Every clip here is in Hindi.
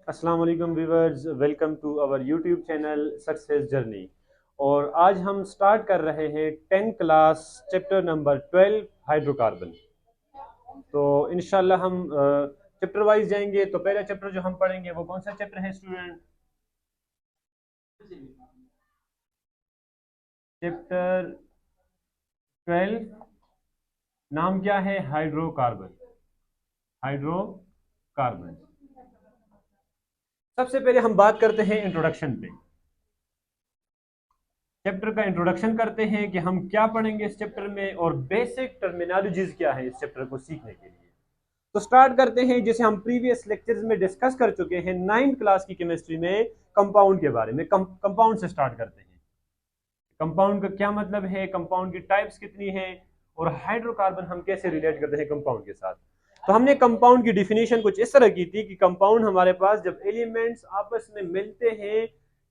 अस्सलाम वालेकुम viewers, welcome to our YouTube channel success journey. और आज हम स्टार्ट कर रहे हैं 10 क्लास चैप्टर नंबर 12 हाइड्रोकार्बन। तो इंशाल्लाह हम चैप्टर वाइज जाएंगे। तो पहला चैप्टर जो हम पढ़ेंगे वो कौन सा चैप्टर है स्टूडेंट? चैप्टर 12, नाम क्या है? हाइड्रोकार्बन। हाइड्रोकार्बन। सबसे पहले हम बात करते हैं इंट्रोडक्शन पे। चैप्टर का इंट्रोडक्शन करते हैं कि हम क्या पढ़ेंगे इस चैप्टर में और बेसिक टर्मिनोलॉजीज क्या है इस चैप्टर को सीखने के लिए। तो स्टार्ट करते हैं जैसे हम प्रीवियस लेक्चर्स में डिस्कस कर चुके हैं 9th क्लास की केमिस्ट्री में कंपाउंड के बारे में। कंपाउंड से स्टार्ट करते हैं। कंपाउंड का क्या मतलब है, कंपाउंड की टाइप्स कितनी है और हाइड्रोकार्बन हम कैसे रिलेट करते हैं कंपाउंड के साथ। तो हमने कंपाउंड की डिफिनेशन कुछ इस तरह की थी कि कंपाउंड हमारे पास जब एलिमेंट्स आपस में मिलते हैं,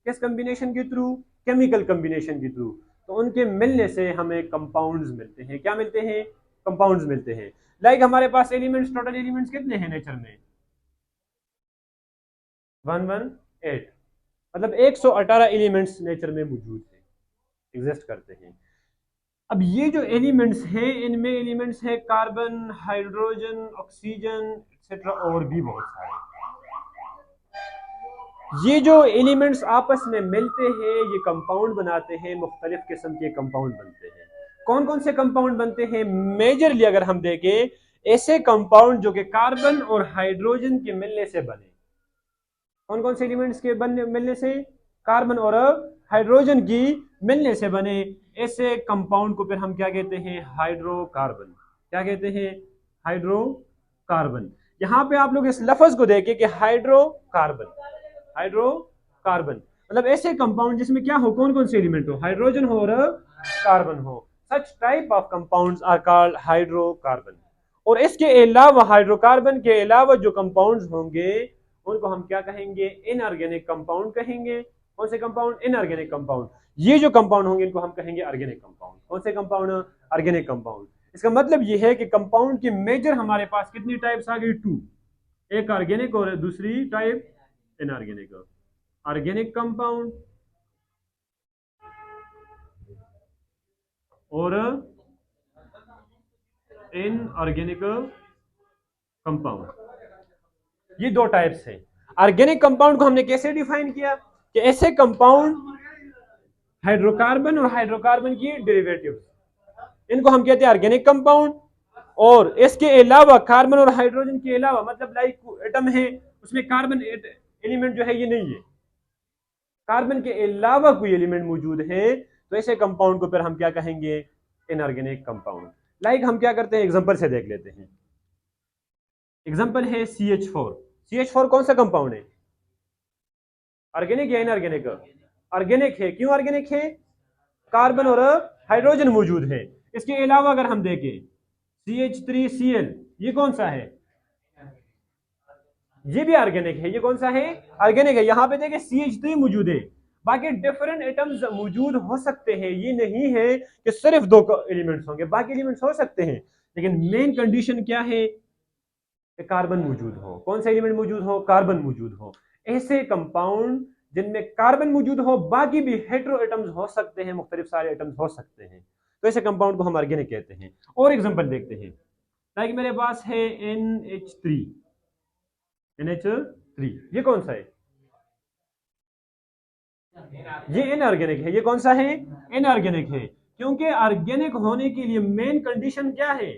किस कम्बिनेशन के थ्रू? केमिकल कम्बिनेशन के थ्रू। तो उनके मिलने से हमें कंपाउंड्स मिलते हैं। क्या मिलते हैं? कंपाउंड्स मिलते हैं। लाइक हमारे पास एलिमेंट्स, टोटल एलिमेंट्स कितने हैं नेचर में? 118। मतलब 118 एलिमेंट्स नेचर में मौजूद है, एग्जिस्ट करते हैं। अब ये जो एलिमेंट्स हैं इनमें एलिमेंट्स है कार्बन, हाइड्रोजन, ऑक्सीजन एक्सेट्रा और भी बहुत सारे। ये जो एलिमेंट्स आपस में मिलते हैं ये कंपाउंड बनाते हैं, मुख्तलिफ किस्म के कंपाउंड बनते हैं। कौन कौन से कंपाउंड बनते हैं? मेजरली अगर हम देखें ऐसे कंपाउंड जो कि कार्बन और हाइड्रोजन के मिलने से बने। कौन कौन से एलिमेंट्स के बनने मिलने से? कार्बन और हाइड्रोजन की मिलने से बने ऐसे कंपाउंड को फिर हम क्या कहते हैं? हाइड्रोकार्बन। क्या कहते हैं? हाइड्रोकार्बन। यहां पे आप लोग इस लफ्ज को देखें कि हाइड्रोकार्बन। हाइड्रोकार्बन मतलब ऐसे कंपाउंड जिसमें क्या हो, कौन कौन से एलिमेंट हो? हाइड्रोजन हो और कार्बन हो। Such type of compounds are called hydrocarbon. और इसके अलावा हाइड्रोकार्बन के अलावा जो कंपाउंड्स होंगे उनको हम क्या कहेंगे? इनऑर्गेनिक कंपाउंड कहेंगे। कौन से कंपाउंड? Inorganic compound. ये जो कंपाउंड होंगे इनको हम कहेंगे ऑर्गेनिक कंपाउंड। कौन से कंपाउंड? Organic compound. इसका मतलब ये है कि कंपाउंड की मेजर हमारे पास कितनी टाइप्स आ गई? टू। एक ऑर्गेनिक और दूसरी टाइप इनऑर्गेनिक। ऑर्गेनिक कंपाउंड और इनऑर्गेनिक कंपाउंड, ये दो टाइप्स हैं। ऑर्गेनिक कंपाउंड को हमने कैसे डिफाइन किया कि ऐसे कंपाउंड हाइड्रोकार्बन और हाइड्रोकार्बन की डेरिवेटिव्स, इनको हम कहते हैं ऑर्गेनिक कंपाउंड। और इसके अलावा कार्बन और हाइड्रोजन के अलावा मतलब लाइक एटम है उसमें कार्बन एलिमेंट जो है ये नहीं है, कार्बन के अलावा कोई एलिमेंट मौजूद है तो ऐसे कंपाउंड को फिर हम क्या कहेंगे? Inorganic compound. लाइक हम क्या करते हैं, एग्जांपल से देख लेते हैं। एग्जांपल है CH4। CH4 कौन सा कंपाउंड है? ऑर्गेनिक या इनऑर्गेनिक? ऑर्गेनिक है। क्यों ऑर्गेनिक है? कार्बन और हाइड्रोजन मौजूद है। इसके अलावा अगर हम देखें CH3Cl, ये कौन सा है? ये भी ऑर्गेनिक है। ये कौन सा है? ऑर्गेनिक है। यहां पे देखिए CH3 मौजूद है। बाकी डिफरेंट एटम्स मौजूद हो सकते हैं, ये नहीं है कि सिर्फ दो एलिमेंट्स होंगे, बाकी एलिमेंट्स हो सकते हैं। लेकिन मेन कंडीशन क्या है कि कार्बन मौजूद हो। कौन सा एलिमेंट मौजूद हो? कार्बन मौजूद हो। ऐसे कंपाउंड जिनमें कार्बन मौजूद हो, बाकी भी हेटेरो एटम्स हो सकते हैं, मुख्तलिफ सारे एटम्स हो सकते हैं, तो ऐसे कंपाउंड को हम ऑर्गेनिक कहते हैं। और एग्जांपल देखते हैं। लाइक मेरे पास है NH3। NH3 ये कौन सा है? ये इनऑर्गेनिक है। ये कौन सा है? इनऑर्गेनिक है। क्योंकि ऑर्गेनिक होने के लिए मेन कंडीशन क्या है?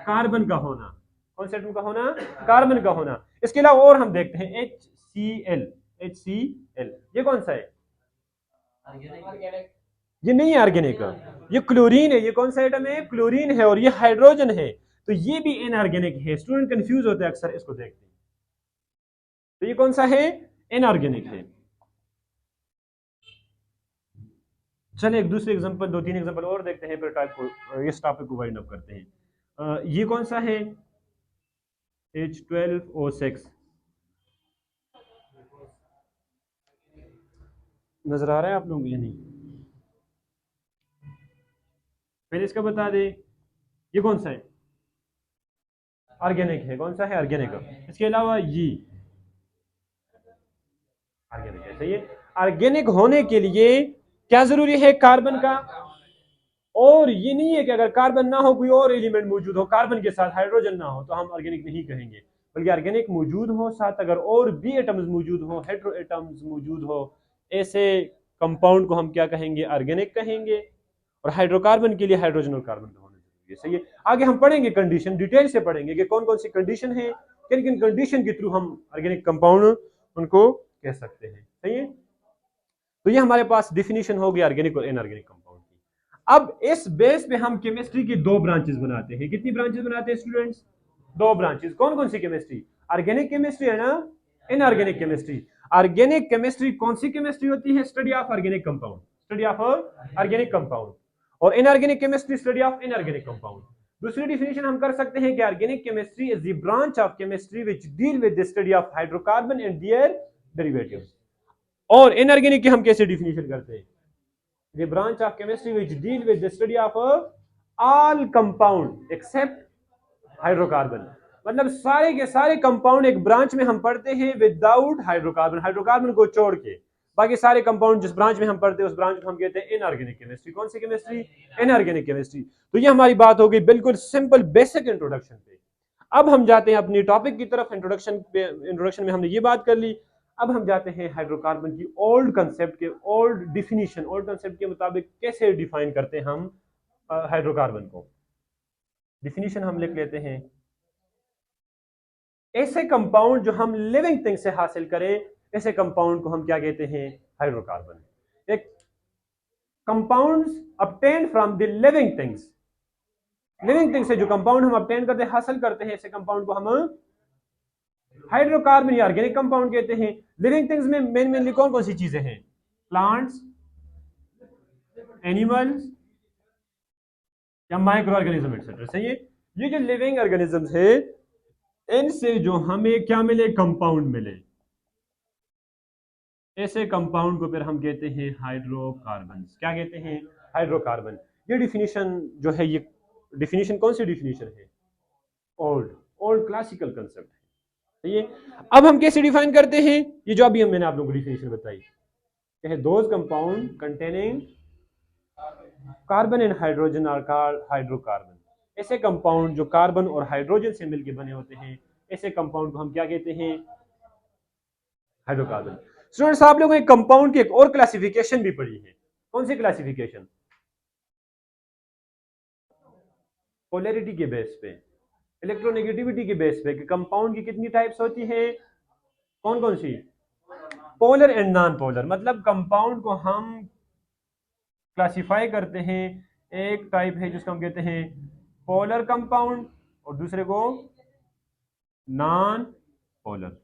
कार्बन का होना। कौन से एटम का होना? कार्बन का होना। इसके अलावा और हम देखते हैं HCl। HCl ये कौन सा है? ये नहीं है ऑर्गेनिक, ये क्लोरीन है। ये कौन सा एटम है? क्लोरीन है। और ये हाइड्रोजन है, तो ये भी इनऑर्गेनिक है। स्टूडेंट कंफ्यूज होते हैं अक्सर, इसको देखते हैं। तो ये कौन सा है? इनऑर्गेनिक है। चलिए एक दूसरे एग्जांपल, दो तीन एग्जांपल और देखते हैं, फिर टाइप को इस टॉपिक को वाइंड अप करते हैं। ये कौन सा है? H12O6। नजर आ रहा है आप लोग या नहीं? पहले इसका बता दे, ये कौन सा है? ऑर्गेनिक है। कौन सा है? ऑर्गेनिक। इसके अलावा ये ऑर्गेनिक है, सही है। ऑर्गेनिक होने के लिए क्या जरूरी है? कार्बन का। और ये नहीं है कि अगर कार्बन ना हो कोई और एलिमेंट मौजूद हो, कार्बन के साथ हाइड्रोजन ना हो तो हम ऑर्गेनिक नहीं कहेंगे, बल्कि ऑर्गेनिक मौजूद हो, साथ अगर और भी एटम्स मौजूद हो, हेटेरो एटम्स मौजूद हो, ऐसे कंपाउंड को हम क्या कहेंगे? ऑर्गेनिक कहेंगे। और हाइड्रोकार्बन के लिए हाइड्रोजन और कार्बन का होना जरूरी है, सही है। आगे हम पढ़ेंगे कंडीशन, डिटेल से पढ़ेंगे कि कौन कौन सी कंडीशन है, किन किन कंडीशन के थ्रू हम ऑर्गेनिक कंपाउंड उनको कह सकते हैं, सही है। तो ये हमारे पास डिफिनीशन हो गया ऑर्गेनिक और इनऑर्गेनिक कंपाउंड की। अब इस बेस पे हम केमिस्ट्री की दो ब्रांचेस बनाते हैं। कितनी ब्रांचेस बनाते हैं स्टूडेंट्स? दो ब्रांचेस। कौन कौन सी केमिस्ट्री? ऑर्गेनिक केमिस्ट्री है ना, इनऑर्गेनिक केमिस्ट्री। ऑर्गेनिक केमिस्ट्री कौन सी केमिस्ट्री होती है? Study of organic compound, study of organic compound. और inorganic chemistry study of inorganic compound. दूसरी डिफिनेशन हम कर सकते हैं कि organic chemistry is the branch of chemistry which deal with the study of hydrocarbon and their derivatives. और इनऑर्गेनिक की हम कैसे डिफिनेशन करते हैं? The branch of chemistry which deal with the study of all compound except hydrocarbon. मतलब सारे के सारे कंपाउंड एक ब्रांच में हम पढ़ते हैं विदाउट हाइड्रोकार्बन, हाइड्रोकार्बन को छोड़ के बाकी सारे कंपाउंड जिस ब्रांच में हम पढ़ते हैं उस ब्रांच को हम कहते हैं इनऑर्गेनिक केमिस्ट्री। कौन सी केमिस्ट्री? Inorganic chemistry. तो ये हमारी बात हो गई बिल्कुल सिंपल बेसिक इंट्रोडक्शन पे। अब हम जाते हैं अपनी टॉपिक की तरफ। इंट्रोडक्शन में हमने ये बात कर ली। अब हम जाते हैं हाइड्रोकार्बन की ओल्ड कंसेप्ट के, ओल्ड डिफिनीशन, ओल्ड कंसेप्ट के मुताबिक कैसे डिफाइन करते हैं हम हाइड्रोकार्बन को। डिफिनीशन हम लिख लेते हैं। ऐसे कंपाउंड जो हम लिविंग थिंग से हासिल करें, ऐसे कंपाउंड को हम क्या कहते हैं? हाइड्रोकार्बन। एक compounds obtained from the living things, living thing से जो कंपाउंड हम obtain करते हैं, हासिल करते हैं, ऐसे कंपाउंड को हम हाइड्रोकार्बन या ऑर्गेनिक कंपाउंड कहते हैं। लिविंग थिंग्स में मेनली कौन कौन सी चीजें हैं? प्लांट्स, एनिमल्स या माइक्रो ऑर्गेनिज्म एक्सेट्रा, सही है। ये जो लिविंग ऑर्गेनिजम्स है इनसे जो हमें क्या मिले? कंपाउंड मिले। ऐसे कंपाउंड को फिर हम कहते हैं हाइड्रोकार्बन। क्या कहते हैं? हाइड्रोकार्बन। ये डिफिनीशन जो है, ये डिफिनीशन कौन सी डिफिनीशन है? ओल्ड, ओल्ड क्लासिकल कंसेप्ट है, सही है। अब हम कैसे डिफाइन करते हैं? ये जो अभी मैंने आप लोगों को डिफिनीशन बताई है, those compound containing carbon and hydrogen are called hydrocarbon. ऐसे कंपाउंड जो कार्बन और हाइड्रोजन से मिलकर बने होते हैं, ऐसे कंपाउंड को हम क्या कहते हैं? हाइड्रोकार्बन। स्टूडेंट्स, आप लोगों ने कंपाउंड की एक और क्लासिफिकेशन भी पढ़ी है। कौन सी क्लासिफिकेशन? पोलैरिटी के बेस पे, इलेक्ट्रोनेगेटिविटी के बेस पे कि कंपाउंड की कितनी टाइप्स होती है? कौन कौन सी? Polar and non polar. मतलब कंपाउंड को हम क्लासिफाई करते हैं। एक टाइप है जिसको हम कहते हैं पोलर कंपाउंड और दूसरे को नॉन पोलर।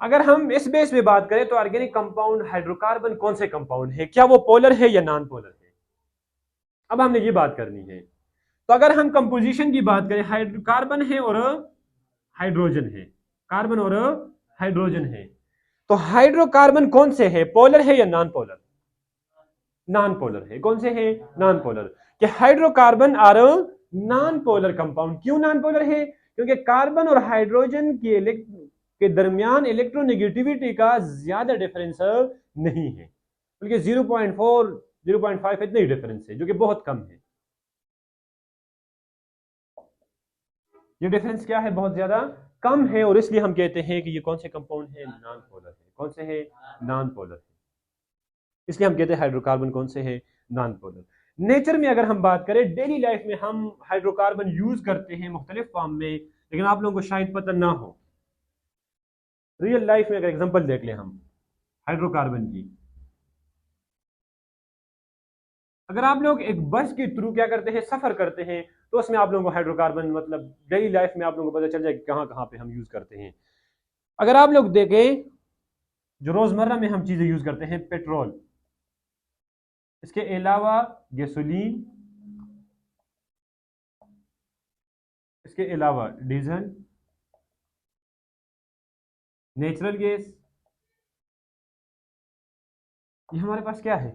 अगर हम इस बेस पे बात करें तो ऑर्गेनिक कंपाउंड हाइड्रोकार्बन कौन से कंपाउंड है? क्या वो पोलर है या नॉन पोलर है? अब हमने ये बात करनी है। तो अगर हम कंपोजिशन की बात करें, हाइड्रोकार्बन है और हाइड्रोजन है, कार्बन और हाइड्रोजन है। तो हाइड्रोकार्बन कौन से है? पोलर है या नॉन पोलर? नॉन पोलर है। कौन से है? Non polar. कि hydrocarbon are non polar compound. क्यों नॉन पोलर है? क्योंकि कार्बन और हाइड्रोजन के दरमियान इलेक्ट्रोनेगेटिविटी का ज्यादा डिफरेंस नहीं है, बल्कि 0.4 0.5 इतना ही डिफरेंस है, जो कि बहुत कम है। ये डिफरेंस क्या है? बहुत ज्यादा कम है। और इसलिए हम कहते हैं कि ये कौन से कंपाउंड है? नॉन पोलर है। कौन से है? नॉन पोलर है। इसलिए हम कहते हैं हाइड्रोकार्बन कौन से है? Non polar. नेचर में अगर हम बात करें, डेली लाइफ में हम हाइड्रोकार्बन यूज करते हैं मुख्तलिफ फॉर्म में, लेकिन आप लोगों को शायद पता ना हो। रियल लाइफ में अगर एग्जांपल देख लें हम हाइड्रोकार्बन की, अगर आप लोग एक बस के थ्रू क्या करते हैं? सफर करते हैं, तो उसमें आप लोगों को हाइड्रोकार्बन मतलब डेली लाइफ में आप लोगों को पता चल जाए कि कहाँ कहाँ पे हम यूज करते हैं। अगर आप लोग देखें, जो रोजमर्रा में हम चीजें यूज करते हैं, पेट्रोल, इसके अलावा गैसोलीन, इसके अलावा डीजल, नेचुरल गैस, ये हमारे पास क्या है?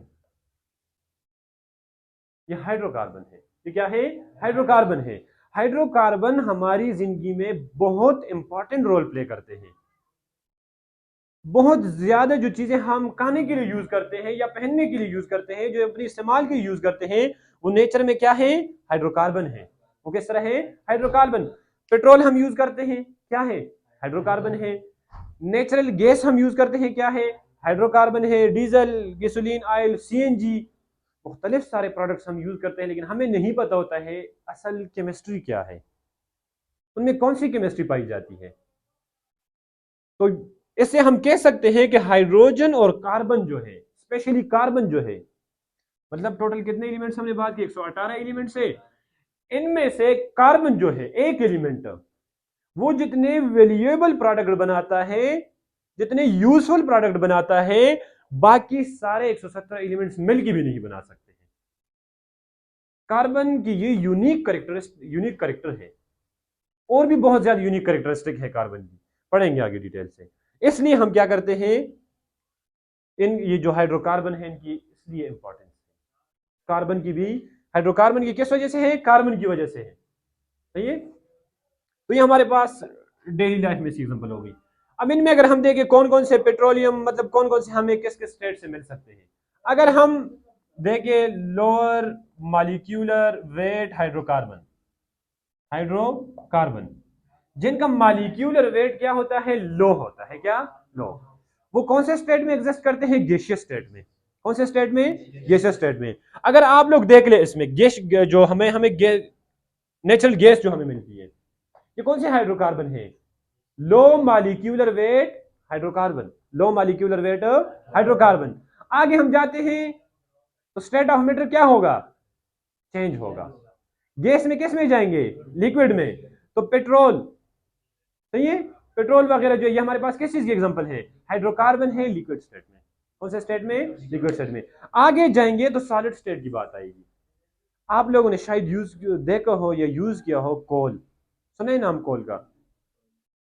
ये हाइड्रोकार्बन है। ये क्या है? हाइड्रोकार्बन है। हाइड्रोकार्बन हमारी जिंदगी में बहुत इंपॉर्टेंट रोल प्ले करते हैं। बहुत ज्यादा जो चीजें हम खाने के लिए यूज करते हैं या पहनने के लिए यूज करते हैं, जो अपनी इस्तेमाल के लिए यूज करते हैं, वो नेचर में क्या है? हाइड्रोकार्बन है। वो किस तरह है? हाइड्रोकार्बन। पेट्रोल हम यूज करते हैं, क्या है? हाइड्रोकार्बन है। नेचुरल गैस हम यूज करते हैं, क्या है? हाइड्रोकार्बन है। डीजल, गैसोलीन ऑयल, सीएनजी, मुख्तलिफ सारे प्रोडक्ट्स हम यूज करते हैं, लेकिन हमें नहीं पता होता है असल केमिस्ट्री क्या है, उनमें कौन सी केमिस्ट्री पाई जाती है। तो इससे हम कह सकते हैं कि हाइड्रोजन और कार्बन जो है, स्पेशली कार्बन जो है, मतलब टोटल कितने एलिमेंट्स हमने बात की? 118 एलिमेंट से, इनमें से कार्बन जो है एक एलिमेंट, वो जितने वैल्यूएबल प्रोडक्ट बनाता है, जितने यूजफुल प्रोडक्ट बनाता है, बाकी सारे 117 एलिमेंट्स मिलकर भी नहीं बना सकते हैं। कार्बन की ये यूनिक करेक्टर है, और भी बहुत ज्यादा यूनिक करेक्टरिस्टिक है कार्बन की, पढ़ेंगे आगे डिटेल से। इसलिए हम क्या करते हैं, इन ये जो हाइड्रोकार्बन है इनकी इसलिए इंपॉर्टेंस है। कार्बन की भी, हाइड्रोकार्बन की किस वजह से है? कार्बन की वजह से है। सही है। तो ये हमारे पास डेली लाइफ में एग्जांपल हो गई। अब इनमें अगर हम देखें कौन कौन से पेट्रोलियम, मतलब कौन कौन से हमें किस किस स्टेट से मिल सकते हैं, अगर हम देखें lower molecular weight hydrocarbon, hydrocarbon जिनका मॉलिक्यूलर वेट क्या होता है? लो होता है। क्या? लो। वो कौन से स्टेट में एग्जिस्ट करते हैं? गैसियस स्टेट में। कौन से स्टेट में? गैसियस स्टेट में। अगर आप लोग देख ले इसमें गैस, जो हमें हमें नेचुरल गैस जो हमें मिलती है, ये कौन से हाइड्रोकार्बन है? Low molecular weight hydrocarbon. Low molecular weight hydrocarbon. आगे हम जाते हैं तो स्टेट ऑफ मैटर क्या होगा? चेंज होगा। गैस में किस में जाएंगे? लिक्विड में। तो पेट्रोल, सही है, पेट्रोल वगैरह जो ये हमारे पास किस चीज की एग्जांपल है? हाइड्रोकार्बन है लिक्विड स्टेट में। कौन से स्टेट में? लिक्विड स्टेट में। आगे जाएंगे तो सॉलिड स्टेट की बात आएगी। आप लोगों ने शायद यूज देखा हो या यूज किया हो कोल, सुना है नाम कोल का?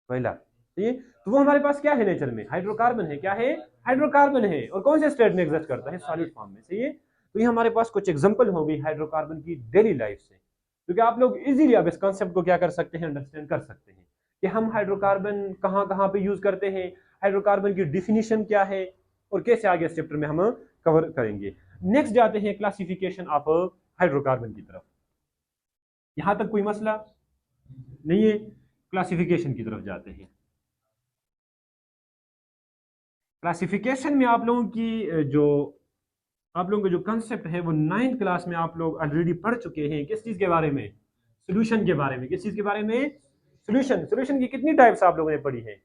कोयला। ठीक, तो वो हमारे पास क्या है? नेचर में हाइड्रोकार्बन है। क्या है? हाइड्रोकार्बन है। और कौन से स्टेट में एग्जिस्ट करता है? सॉलिड फॉर्म में। सही है। तो ये हमारे पास कुछ एग्जांपल हो गई हाइड्रोकार्बन की डेली लाइफ से, क्योंकि आप लोग इजीली अब इस कॉन्सेप्ट को क्या कर सकते हैं? अंडरस्टैंड कर सकते हैं कि हम हाइड्रोकार्बन कहाँ कहाँ पे यूज करते हैं, हाइड्रोकार्बन की डिफिनीशन क्या है, और कैसे आगे इस चैप्टर में हम कवर करेंगे। नेक्स्ट जाते हैं क्लासिफिकेशन ऑफ हाइड्रोकार्बन की तरफ। यहां तक कोई मसला नहीं है? क्लासिफिकेशन की तरफ जाते हैं। क्लासिफिकेशन में आप लोगों की जो आप लोगों का जो कंसेप्ट है वो 9th क्लास में आप लोग ऑलरेडी पढ़ चुके हैं। किस चीज के बारे में? सोल्यूशन के बारे में। किस चीज के बारे में? सोल्यूशन। सोल्यूशन की कितनी टाइप्स आप लोगों ने पढ़ी है?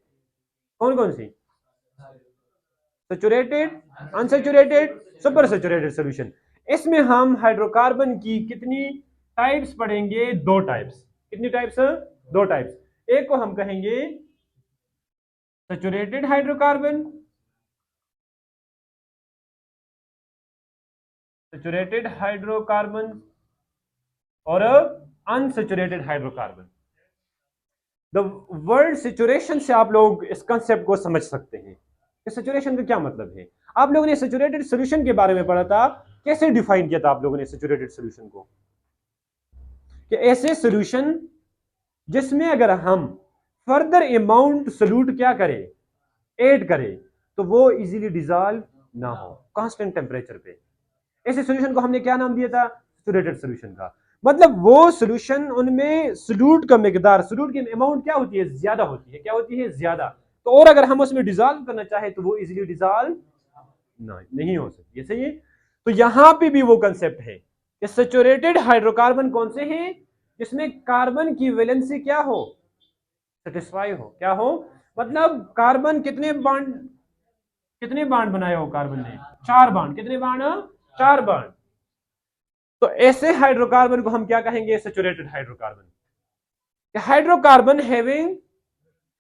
कौन कौन सी? Saturated, unsaturated, super saturated solution. इसमें हम हाइड्रोकार्बन की कितनी टाइप्स पढ़ेंगे? दो टाइप्स। कितनी टाइप्स? दो टाइप्स। एक को हम कहेंगे सैचुरेटेड हाइड्रोकार्बन, सैचुरेटेड हाइड्रोकार्बन, और unsaturated hydrocarbon. The word saturation से आप लोग इस कंसेप्ट को समझ सकते हैं कि सैचुरेशन का क्या मतलब है। आप लोगों ने सैचुरेटेड सॉल्यूशन के बारे में पढ़ा था, कैसे डिफाइन किया था आप लोगों ने सैचुरेटेड सॉल्यूशन को? कि ऐसे सॉल्यूशन जिसमें अगर हम फर्दर अमाउंट सोल्यूट क्या करें? ऐड करें, तो वो इजीली डिजॉल्व ना हो कांस्टेंट टेम्परेचर पे। ऐसे सॉल्यूशन को हमने क्या नाम दिया था? सैचुरेटेड सॉल्यूशन का। मतलब वो सॉल्यूशन, उनमें सोल्यूट का मिकदार, सोल्यूट की अमाउंट क्या होती है? ज्यादा होती है। क्या होती है? ज्यादा। तो और अगर हम उसमें डिजॉल्व करना चाहे तो वो इजीली डिजॉल्व नहीं हो सकती है। सही है। तो यहां पे भी वो कंसेप्ट है कि सैचुरेटेड हाइड्रोकार्बन कौन से हैं? जिसमें कार्बन की वैलेंसी क्या हो? सेटिस्फाई हो। क्या हो? मतलब कार्बन कितने बांड बनाए हो कार्बन ने? 4 बांड। कितने बांड? 4 बांड। तो ऐसे हाइड्रोकार्बन को हम क्या कहेंगे? Saturated hydrocarbon. Hydrocarbon having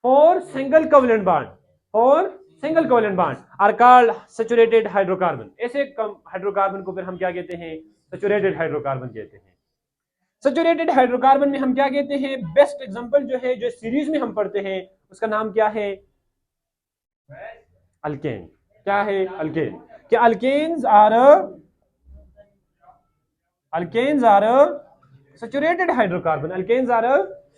4 single covalent bond, 4 single covalent bond are called saturated hydrocarbon. ऐसे हाइड्रोकार्बन को फिर हम क्या कहते हैं? सैचुरेटेड हाइड्रोकार्बन कहते हैं। सैचुरेटेड हाइड्रोकार्बन में हम क्या कहते हैं? बेस्ट एग्जांपल जो है, जो सीरीज में हम पढ़ते हैं, उसका नाम क्या है? अल्केन। क्या है? अल्केन। क्या alkanes are saturated hydrocarbon. Alkanes are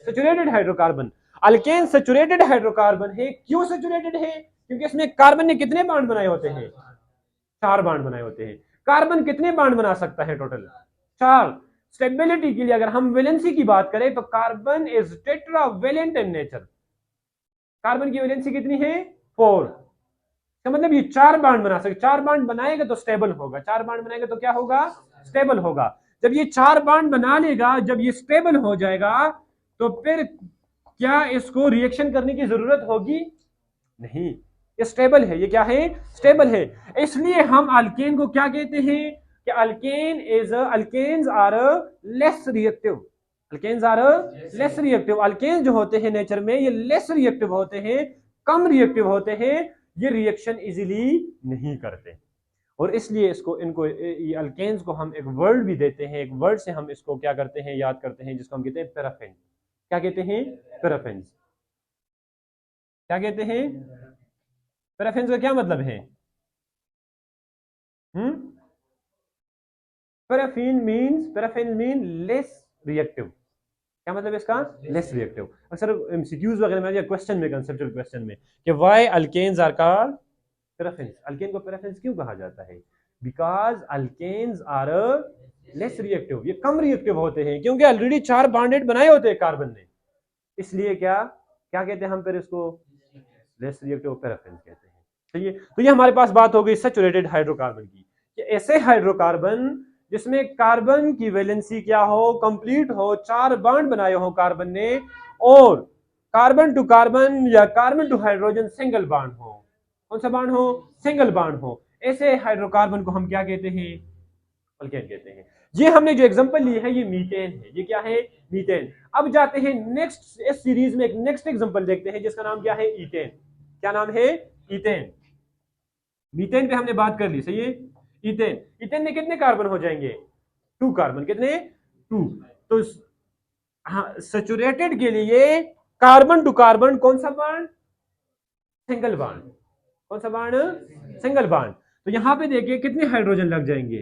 saturated hydrocarbon. Alkane saturated hydrocarbon है। क्यों सैचुरेटेड है? क्योंकि इसमें कार्बन ने कितने बॉन्ड बनाए होते हैं, 4 बॉन्ड बनाए होते हैं। कार्बन कितने बॉन्ड बना सकता है टोटल, 4। स्टेबिलिटी के लिए अगर हम वैलेंसी की बात करें तो carbon is tetravalent in nature. Carbon की वैलेंसी कितनी है, 4। तो मतलब ये 4 बॉन्ड बना सकते, 4 बॉन्ड बनाएगा तो स्टेबल होगा, 4 बॉन्ड बनाएगा तो क्या होगा, स्टेबल होगा। जब ये 4 बॉन्ड बना लेगा, जब ये स्टेबल हो जाएगा, तो फिर क्या इसको रिएक्शन करने की जरूरत होगी, नहीं, ये स्टेबल है। ये क्या है, स्टेबल है। इसलिए हम अल्केन को क्या कहते हैं कि alkanes are less reactive. Alkanes are less reactive. Alkanes जो होते हैं नेचर में ये लेस रिएक्टिव होते हैं, कम रिएक्टिव होते हैं, ये रिएक्शन इजीली नहीं करते। और इसलिए इसको इनको ये अल्केन्स को हम एक वर्ड भी देते हैं, एक वर्ड से हम इसको क्या करते हैं, याद करते हैं, जिसको हम कहते हैं पैराफिन। क्या कहते हैं, पैराफिन। क्या कहते हैं, पैराफिन का क्या मतलब है, पैराफिन मीन लेस रिएक्टिव। क्या मतलब इसका, लेस रिएक्टिव। अक्सर एमसीक्यूज वगैरह में या क्वेश्चन में, कंसेप्चुअल क्वेश्चन में, कि why alkanes are called paraffins. Alkane को पैराफिन्स क्यों कहा जाता है, because alkanes are less reactive, ये कम रिएक्टिव होते हैं, क्योंकि ऑलरेडी 4 बॉन्डेड बनाए होते हैं कार्बन ने। इसलिए क्या क्या कहते हैं हम फिर इसको, लेस रिएक्टिव पैराफिन्स कहते हैं। ठीक है, तो ये हमारे पास बात हो गई सैचुरेटेड हाइड्रोकार्बन की, कि ऐसे हाइड्रोकार्बन जिसमें कार्बन की वैलेंसी क्या हो, कंप्लीट हो, 4 बॉन्ड बनाए हो कार्बन ने, और कार्बन टू कार्बन या carbon to hydrogen single bond हो। कौन सा बॉन्ड हो, सिंगल बॉन्ड हो। ऐसे हाइड्रोकार्बन को हम क्या कहते हैं, अल्केन कहते हैं। ये हमने जो एग्जांपल ली है ये मीथेन है। ये क्या है, मीथेन। अब जाते हैं नेक्स्ट, इस सीरीज में एक नेक्स्ट एग्जांपल देखते हैं जिसका नाम क्या है, ईथेन। क्या नाम है, ईथेन। मीथेन पे हमने बात कर ली, सही है। ईथेन, ईथेन में कितने कार्बन हो जाएंगे, 2 कार्बन। कितने, 2। तो हाँ, सैचुरेटेड के लिए कार्बन टू कार्बन कौन सा बॉन्ड, सिंगल बॉन्ड। कौन सा बॉन्ड, सिंगल बॉन्ड। तो यहां पे देखिए कितने हाइड्रोजन लग जाएंगे,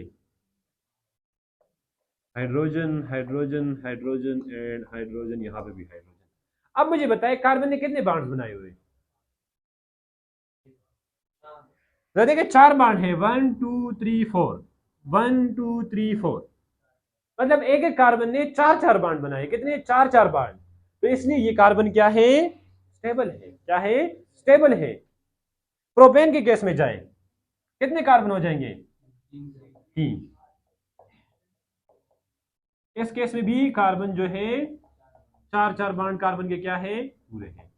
hydrogen hydrogen hydrogen and hydrogen, यहां पे भी हाइड्रोजन। अब मुझे बताएं कार्बन ने कितने बॉन्ड बनाए हुए, देखिए 4 बॉन्ड है, 1 2 3 4, 1 2 3 4। मतलब एक एक कार्बन ने 4 बॉन्ड बनाए। कितने, 4 बॉन्ड। तो इसलिए ये कार्बन क्या है, स्टेबल है। क्या है, स्टेबल है। प्रोपेन के केस में जाए, कितने कार्बन हो जाएंगे, 3। इस केस में भी कार्बन जो है 4 बॉन्ड कार्बन के क्या है, पूरे हैं।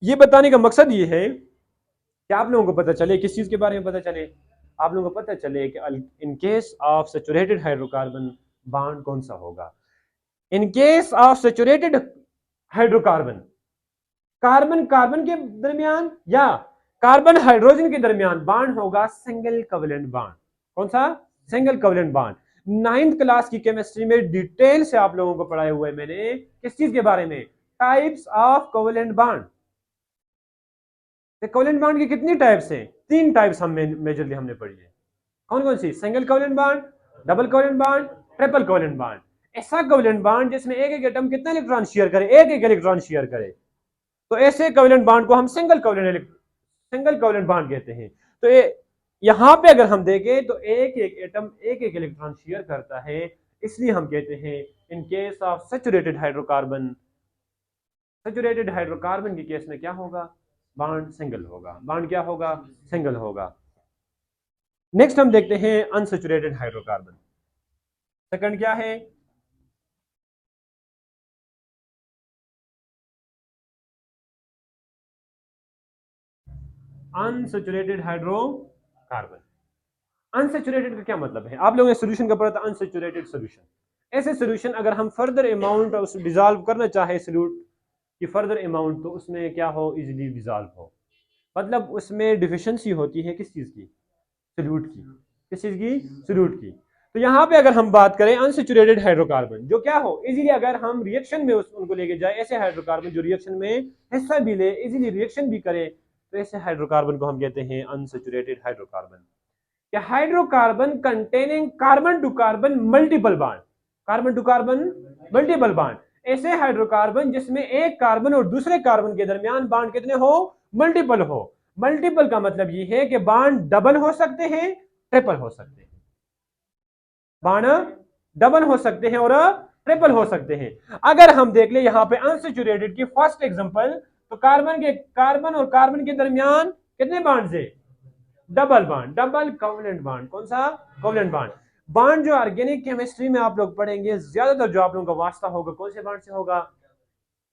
ये बताने का मकसद ये है कि आप लोगों को पता चले, किस चीज के बारे में पता चले, आप लोगों को पता चले कि in case of saturated hydrocarbon bond कौन सा होगा। In case of saturated hydrocarbon, carbon carbon के दरमियान या कार्बन हाइड्रोजन के दरमियान बॉन्ड होगा सिंगल कोवेलेंट बॉन्ड। कौन सा, single covalent bond. 9th class की केमिस्ट्री में डिटेल से आप लोगों को पढ़ाए हुए मैंने, किस चीज के बारे में, types of covalent bond. Covalent bond की कितनी टाइप्स हैं, 3 टाइप्स हम मेजरली हमने पढ़ी है। कौन कौन सी, single covalent bond, double covalent bond, triple covalent bond. ऐसा कोवेलेंट बॉन्ड जिसमें एक एक एटम कितना इलेक्ट्रॉन शेयर करे, एक एक इलेक्ट्रॉन शेयर करे, तो ऐसे कोवेलेंट बॉन्ड को हम सिंगल कोवेलेंट बॉन्ड कहते हैं। तो यहां पे अगर हम देखें तो एक एक एटम एक एक इलेक्ट्रॉन शेयर करता है, इसलिए हम कहते हैं in case of saturated hydrocarbon, saturated hydrocarbon के केस में क्या होगा, बॉन्ड सिंगल होगा। बॉन्ड क्या होगा, सिंगल होगा। नेक्स्ट हम देखते हैं अनसैचुरेटेड हाइड्रोकार्बन। सेकंड क्या है, अनसैचुरेटेड हाइड्रोकार्बन। अनसैचुरेटेड का क्या मतलब है, आप लोगों ने सॉल्यूशन का पढ़ा था, अनसैचुरेटेड सॉल्यूशन। ऐसे सॉल्यूशन अगर हम फर्दर अमाउंट डिसॉल्व करना चाहे सॉल्यूट की फर्दर अमाउंट, तो उसमें क्या हो, इजीली डिसॉल्व हो। मतलब उसमें डिफिशिएंसी होती है किस चीज की, सॉल्यूट की। किस चीज की, सॉल्यूट की। तो यहाँ पे अगर हम बात करें अनसैचुरेटेड हाइड्रोकार्बन जो क्या हो, इजीली अगर हम रिएक्शन में उनको लेके जाए, ऐसे हाइड्रोकार्बन जो रिएक्शन में हिस्सा भी ले, इजीली रिएक्शन भी करे, तो ऐसे हाइड्रोकार्बन को हम कहते हैं अनसैचुरेटेड हाइड्रोकार्बन। या hydrocarbon containing carbon to carbon multiple bond, carbon to carbon multiple bond. ऐसे हाइड्रोकार्बन जिसमें एक कार्बन और दूसरे कार्बन के दरमियान बॉन्ड कितने हो, मल्टीपल हो। मल्टीपल का मतलब ये है कि बॉन्ड डबल हो सकते हैं, ट्रिपल हो सकते हैं, बॉन्ड डबल हो सकते हैं और ट्रिपल हो सकते हैं। अगर हम देख ले यहां पे अनसैचुरेटेड की फर्स्ट एग्जांपल, तो कार्बन और कार्बन के दरमियान कितने बॉन्ड्स है? Double bond, double covalent bond. कौन सा? Covalent bond. बॉन्ड जो ऑर्गेनिक केमिस्ट्री में आप लोग पढ़ेंगे, ज्यादातर जो आप लोगों का वास्ता होगा कौन से बॉन्ड से होगा?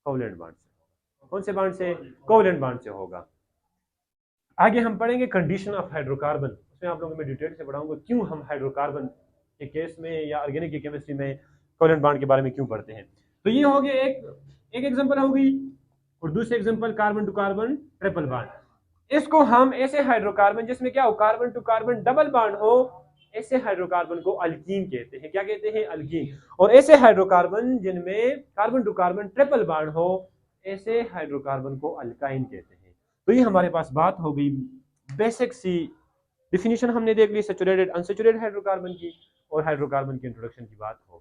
कोवलेंट बॉन्ड से। कौन से बॉन्ड से? कोवलेंट बॉन्ड से होगा। आगे हम पढ़ेंगे कंडीशन ऑफ हाइड्रोकार्बन, उसमें आप लोगों को मैं डिटेल से पढ़ाऊंगा क्यों हम हाइड्रोकार्बन के केस में या ऑर्गेनिक की केमिस्ट्री में कोवलेंट बॉन्ड के बारे में क्यों पढ़ते हैं। तो ये हो गया एक एग्जांपल हो गई, और दूसरे example carbon to carbon triple bond. इसको हम ऐसे हाइड्रोकार्बन जिसमें क्या हो, carbon to carbon double bond हो, ऐसे हाइड्रोकार्बन को अल्कीन कहते हैं। क्या कहते हैं? अल्कीन। और ऐसे हाइड्रोकार्बन जिनमें carbon to carbon triple bond हो, ऐसे हाइड्रोकार्बन को अल्काइन कहते हैं। तो ये हमारे पास बात हो गई, बेसिक सी डिफिनीशन हमने देख ली सैचुरेटेड अनसैचुरेटेड हाइड्रोकार्बन की, और हाइड्रोकार्बन की इंट्रोडक्शन की बात हो